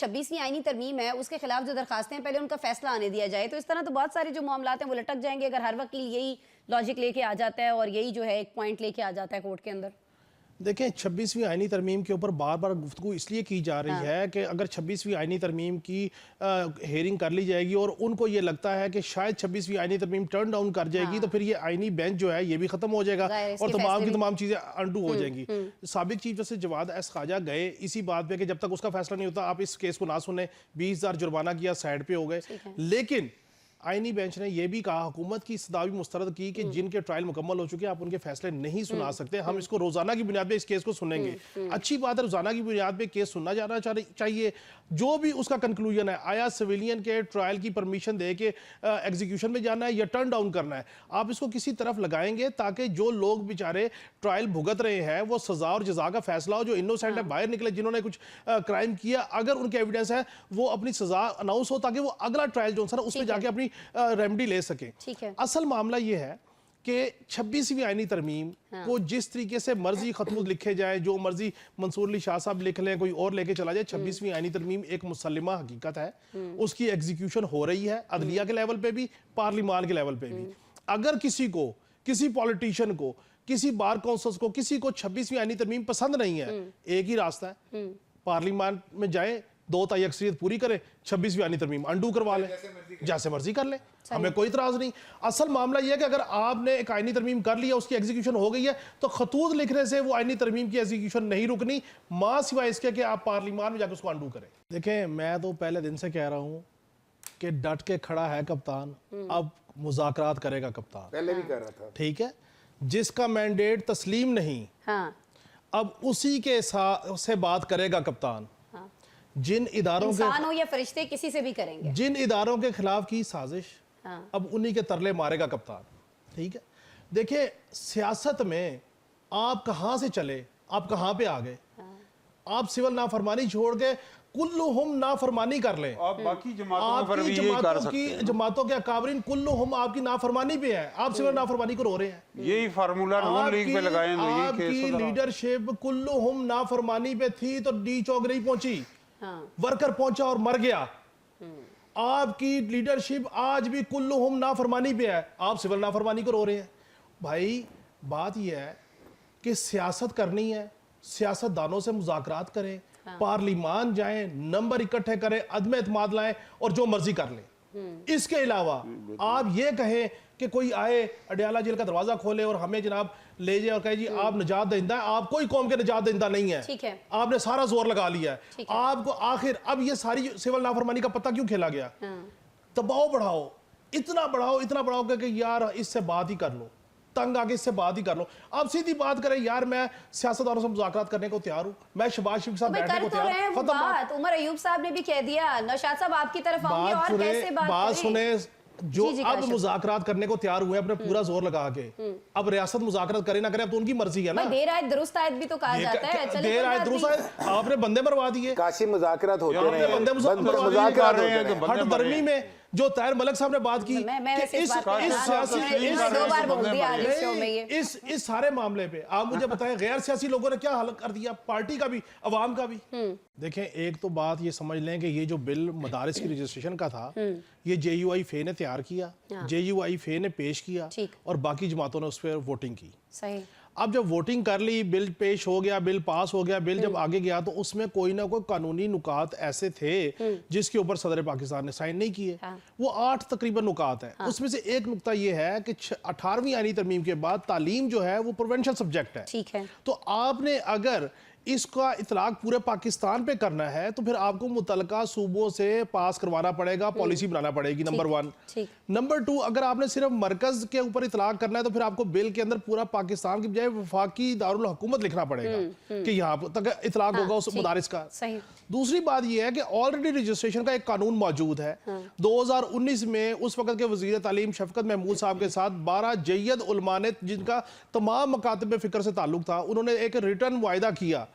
26वीं आईनी तरमीम है उसके खिलाफ जो दरखास्तें हैं पहले उनका फैसला आने दिया जाए। तो इस तरह तो बहुत सारे जो मामला हैं वो लटक जाएंगे अगर हर वकील यही लॉजिक लेके आ जाता है और यही जो है एक पॉइंट लेके आ जाता है कोर्ट के अंदर। देखें 26वीं आईनी तरमीम के ऊपर बार बार गुफ्तगू इसलिए की जा रही है कि अगर 26वीं आईनी तरमीम की हेयरिंग कर ली जाएगी और उनको ये लगता है कि शायद 26वीं आईनी तरमीम टर्न डाउन कर जाएगी तो फिर ये आईनी बेंच जो है ये भी खत्म हो जाएगा और तमाम की तमाम चीज़ें अनडू हो जाएंगी। साबिक चीफ जस्टिस जवाद एस खाजा गए इसी बात पे कि जब तक उसका फैसला नहीं होता आप इस केस को ना सुने, 20,000 जुर्माना किया, साइड पे हो गए। लेकिन आईनी बेंच ने यह भी कहा, हुकूमत की सदा भी मुस्तरद की कि जिनके ट्रायल मुकम्मल हो चुके हैं आप उनके फैसले नहीं सुना सकते, हम इसको रोजाना की बुनियाद पे इस केस को सुनेंगे। अच्छी बात है, रोजाना की बुनियाद पे केस सुनना जाना चाहिए। जो भी उसका कंक्लूजन है, आया सिविलियन के ट्रायल की परमिशन दे के एग्जीक्यूशन में जाना है या टर्न डाउन करना है, आप इसको किसी तरफ लगाएंगे ताकि जो लोग बेचारे ट्रायल भुगत रहे हैं वो सजा और जजा का फैसला हो, जो इनोसेंट है बाहर निकले, जिन्होंने कुछ क्राइम किया, अगर उनके एविडेंस है वो अपनी सजा अनाउंस हो ताकि वो अगला ट्रायल जो है उसमें जाके अपनी रेमेडी ले सके। असल मामला ये है कि 26वीं आईनी तरमीम को जिस तरीके से मर्जी खतूत लिखे जाए, जो मर्जी मंसूर अली शाह साहब लिख लें, कोई और लेके चला जाए, 26वीं आईनी तरमीम एक मुसल्लिमा हकीकत है। उसकी एग्जीक्यूशन हो रही है अदलिया के लेवल पे भी, पार्लिमान के लेवल पे भी। अगर किसी को, किसी पॉलिटिशियन को, किसी बार काउंसिल्स को, किसी को 26वीं आईनी तरमीम पसंद नहीं है, एक ही रास्ता है, पार्लियामान में जाए, 2/3 अक्सरियत पूरी करे, 26वीं आईनी तरमीम अंडू करवा ले, जैसे मर्जी कर ले, हमें कोई इतराज नहीं। असल मामला यह है कि अगर आपने एक आईनी तरमीम कर लिया, उसकी एग्जीक्यूशन हो गई है, तो खतूत लिखने से वो आईनी तरमीम की एग्जीक्यूशन नहीं रुकनी, मां सिवाय इसके कि आप पार्लियामान में जाकर उसको अंडू करें। देखें, मैं तो पहले दिन से कह रहा हूं कि डट के खड़ा है कप्तान, अब मुज़ाकरात करेगा कप्तान, पहले भी कर रहा था, ठीक है। जिसका मैंडेट तस्लीम नहीं, अब उसी के साथ से बात करेगा कप्तान। जिन इदारों के हो या फरिश्ते किसी से भी करेंगे, जिन इदारों के खिलाफ की साजिश, अब उन्हीं के तरले मारेगा कप्तान, ठीक है। देखिए, सियासत में आप कहां से चले, आप कहां पे आ गए। आप सिविल नाफरमानी छोड़ के कुल्लुहुम नाफरमानी कर लें, बाकी जमातों के अकाबरीन कुल्लुहुम आपकी नाफरमानी पे है, आप सिविल नाफरमानी को रो रहे हैं। यही फार्मूला नून लीग पे लगाए, आपकी लीडरशिप कुल्लुहुम नाफरमानी पे थी तो डी चौक नहीं पहुंची, वर्कर पहुंचा और मर गया। आपकी लीडरशिप आज भी कुल्लुहुम नाफरमानी पे है, आप सिविल नाफरमानी को रो रहे हैं। भाई, बात यह है कि सियासत करनी है, सियासतदानों से मुज़ाकरात करें, पार्लियामान जाएं, नंबर इकट्ठे करें, अदम एतमाद लाएं और जो मर्जी कर लें। इसके अलावा आप ये कहें कि कोई आए, अडयाला जेल का दरवाजा खोले और हमें जनाब ले जाए और कहे जी आप निजात दहिंदा है, आप कोई कौम के निजात दहिंदा नहीं है, ठीक है, आपने सारा जोर लगा लिया है, आपको आखिर अब ये सारी सिविल नाफरमानी का पता क्यों खेला गया। दबाव बढ़ाओ, इतना बढ़ाओ कि यार इससे बात ही कर लो, तंग आके इससे बात ही कर लो। आप सीधी बात करें, यार मैं सियासतदानों से मुज़ाकरात करने को तैयार हूं, मैं शहबाज शरीफ के साथ बैठने को तैयार हूं। बात उमर अयूब साहब ने भी कह दिया, नौशाद साहब आपकी तरफ आएंगे और कैसे बात सुने, जो अब मुज़ाकरात करने को तैयार हुए अपने पूरा जोर लगा के, अब रियासत मुज़ाकरात करे ना करे, अब तो उनकी मर्जी है ना। देर आयत दुरुस्त आयत भी तो कहा जाता है, देर आयत दुरुस्त आयत, आपने बंदे मरवा दिए, काशी मुज़ाकरात होते रहे हैं, बंदे मुज़ाकरात हो रहे हैं। हट दरमी में जो ताहिर मलिक साहब ने बात की, इस सारे मामले पे आप मुझे बताएं गैर सियासी लोगों ने क्या हल कर दिया, पार्टी का भी, अवाम का भी। देखें, एक तो बात ये समझ लें कि ये जो बिल मदारिस की रजिस्ट्रेशन का था, ये JUI फे ने तैयार किया, JUI फे ने पेश किया और बाकी जमातों ने उस पर वोटिंग की। सही। अब जब वोटिंग कर ली, बिल पेश हो गया, बिल पास हो गया, बिल जब आगे गया तो उसमें कोई ना कोई कानूनी नुकात ऐसे थे जिसके ऊपर सदर पाकिस्तान ने साइन नहीं किए। वो 8 तकरीबन नुकात है। उसमें से एक नुकता ये है कि 18वीं आईनी तरमीम के बाद तालीम जो है वो प्रोविंशियल सब्जेक्ट है, ठीक है। तो आपने अगर इसका इतलाक पूरे पाकिस्तान पे करना है तो फिर आपको मुतलका सूबों से पास करवाना पड़ेगा, पॉलिसी बनाना पड़ेगी, नंबर 1। नंबर 2, अगर आपने सिर्फ मरकज के ऊपर इतलाक करना है तो फिर आपको बिल के अंदर पूरा पाकिस्तान की बजाय वफाकी दारुल हुकूमत लिखना पड़ेगा कि यहाँ तक इतलाक होगा उस मदारिस का। दूसरी बात यह है कि ऑलरेडी रजिस्ट्रेशन का एक कानून मौजूद है। 2019 में उस वक्त के वजीर तालीम शफकत महमूद साहब के साथ 12 जय्यद उलमा ने, जिनका तमाम मकातब फिक्र से ताल्लुक था, उन्होंने एक रिटर्न मुआहिदा किया।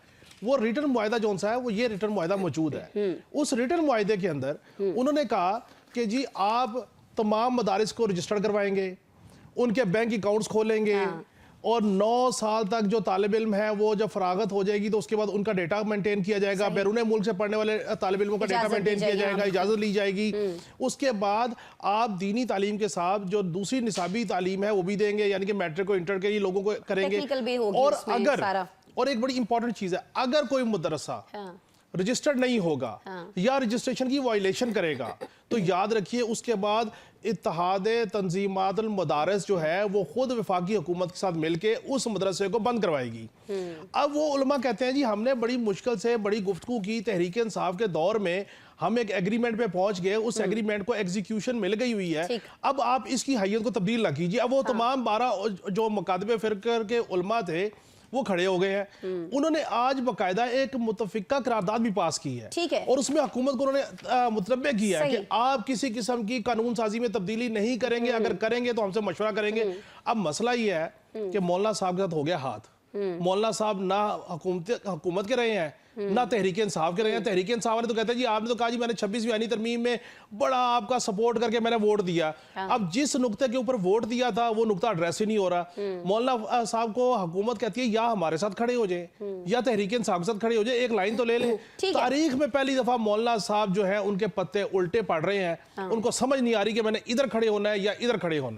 वो रिटर्न मुआहिदा जो सा है वो ये रिटर्न मुआहिदा मौजूद है। उस रिटर्न मुआहिदे के अंदर उन्होंने कहा कि जी आप तमाम मदारिस को रजिस्टर्ड करवाएंगे, उनके बैंक अकाउंट्स खोलेंगे और 9 साल तक जो तालिब इल्म है वो जब फरागत हो जाएगी तो उसके बाद उनका डेटा मेंटेन किया जाएगा, बैरून मुल्क से पढ़ने वाले तालिब इल्मों का डेटा मेंटेन किया जाएगा, इजाज़त ली जाएगी। उसके बाद आप दीनी तालीम के साथ जो दूसरी निसाबी तालीम है वो भी देंगे, यानी कि मैट्रिक को इंटर के लिए लोगों को करेंगे। और अगर और एक बड़ी इंपॉर्टेंट चीज़ है, अगर कोई मदरसा रजिस्टर्ड नहीं होगा या रजिस्ट्रेशन की वायलेशन करेगा तो याद रखिए उसके बाद इत्तेहाद तंजीमातुल मदारिस जो है वो खुद वफाकी हुकूमत के साथ मिलके उस मदरसे को बंद करवाएगी। अब वो उलमा कहते हैं जी हमने बड़ी मुश्किल से बड़ी गुफ्तगू की, तहरीक इंसाफ के दौर में हम एक एग्रीमेंट पे पहुंच गए, उस एग्रीमेंट को एग्जीक्यूशन मिल गई हुई है, अब आप इसकी हैयत को तब्दील ना कीजिए। अब वो तमाम 12 जो मुकादबे फिरकर के उलमा थे वो खड़े हो गए हैं। उन्होंने आज बकायदा एक मुतफिका करारदाद भी पास की है, ठीक है, और उसमें हुकूमत को उन्होंने मुतनब्बे किया है कि आप किसी किस्म की कानून साजी में तब्दीली नहीं करेंगे, अगर करेंगे तो हमसे मशवरा करेंगे। अब मसला ये है कि मौलाना साहब के साथ हो गया हाथ। मौलाना साहब ना हुकूमत के रहे हैं ना तहरीक इंसाफ के रहे हैं। तहरीक इंसाफ वाले तो कहते हैं जी आपने तो कहा जी मैंने 26वीं आईनी तरमीम में बड़ा आपका सपोर्ट करके मैंने वोट दिया। अब जिस नुक्ते के ऊपर वोट दिया था वो नुक्ता एड्रेस ही नहीं हो रहा। मौलाना साहब को हुकूमत कहती है या हमारे साथ खड़े हो जाए या तहरीक इंसाफ के साथ खड़े हो जाए, एक लाइन तो ले लें। तारीख में पहली दफा मौलाना साहब जो है उनके पत्ते उल्टे पड़ रहे हैं, उनको समझ नहीं आ रही कि मैंने इधर खड़े होना है या इधर खड़े होना है।